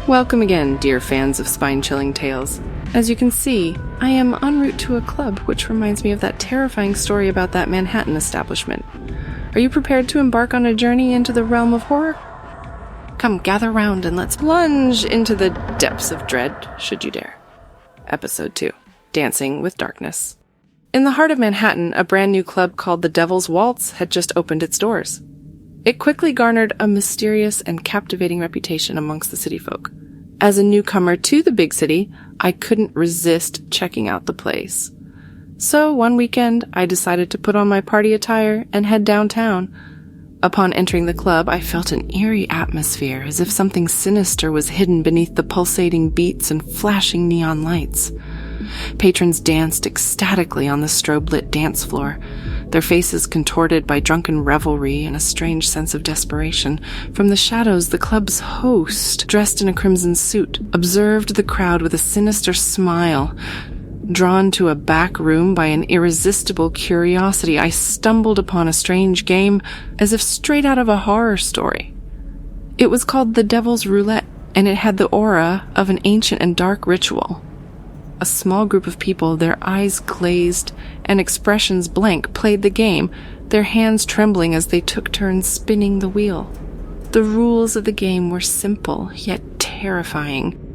Welcome again, dear fans of spine-chilling tales. As you can see, I am en route to a club, which reminds me of that terrifying story about that Manhattan establishment. Are you prepared to embark on a journey into the realm of horror? Come, gather round and let's plunge into the depths of dread, should you dare. Episode 2, Dancing with Darkness. In the heart of Manhattan, a brand new club called the Devil's Waltz had just opened its doors. It quickly garnered a mysterious and captivating reputation amongst the city folk. As a newcomer to the big city, I couldn't resist checking out the place. So one weekend, I decided to put on my party attire and head downtown. Upon entering the club, I felt an eerie atmosphere, as if something sinister was hidden beneath the pulsating beats and flashing neon lights. Patrons danced ecstatically on the strobe-lit dance floor, their faces contorted by drunken revelry and a strange sense of desperation. From the shadows, the club's host, dressed in a crimson suit, observed the crowd with a sinister smile. Drawn to a back room by an irresistible curiosity, I stumbled upon a strange game as if straight out of a horror story. It was called the Devil's Roulette, and it had the aura of an ancient and dark ritual. A small group of people, their eyes glazed and expressions blank, played the game, their hands trembling as they took turns spinning the wheel. The rules of the game were simple, yet terrifying.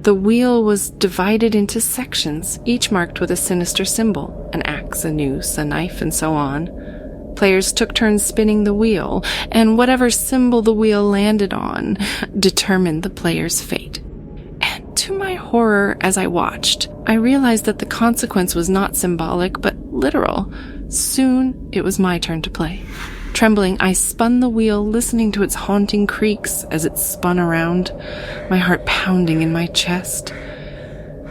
The wheel was divided into sections, each marked with a sinister symbol, an axe, a noose, a knife, and so on. Players took turns spinning the wheel, and whatever symbol the wheel landed on determined the player's fate. And to my horror, as I watched, I realized that the consequence was not symbolic, but literal. Soon, it was my turn to play. Trembling, I spun the wheel, listening to its haunting creaks as it spun around, my heart pounding in my chest.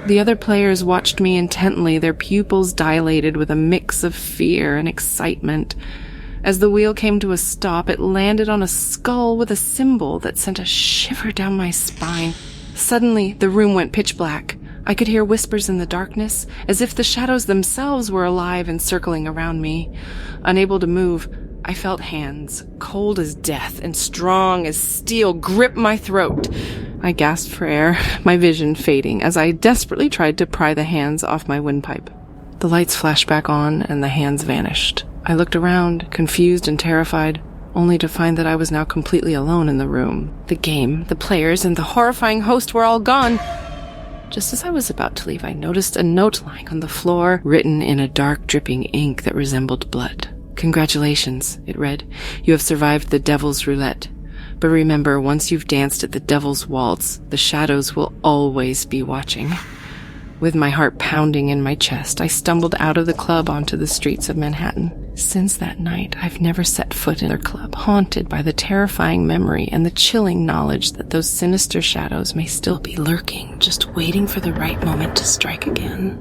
The other players watched me intently, their pupils dilated with a mix of fear and excitement. As the wheel came to a stop, it landed on a skull with a symbol that sent a shiver down my spine. Suddenly, the room went pitch black. I could hear whispers in the darkness, as if the shadows themselves were alive and circling around me. Unable to move, I felt hands, cold as death and strong as steel, grip my throat. I gasped for air, my vision fading, as I desperately tried to pry the hands off my windpipe. The lights flashed back on, and the hands vanished. I looked around, confused and terrified, only to find that I was now completely alone in the room. The game, the players, and the horrifying host were all gone. Just as I was about to leave, I noticed a note lying on the floor, written in a dark, dripping ink that resembled blood. "Congratulations," it read. "You have survived the Devil's Roulette. But remember, once you've danced at the Devil's Waltz, the shadows will always be watching." With my heart pounding in my chest, I stumbled out of the club onto the streets of Manhattan. Since that night, I've never set foot in their club, haunted by the terrifying memory and the chilling knowledge that those sinister shadows may still be lurking, just waiting for the right moment to strike again.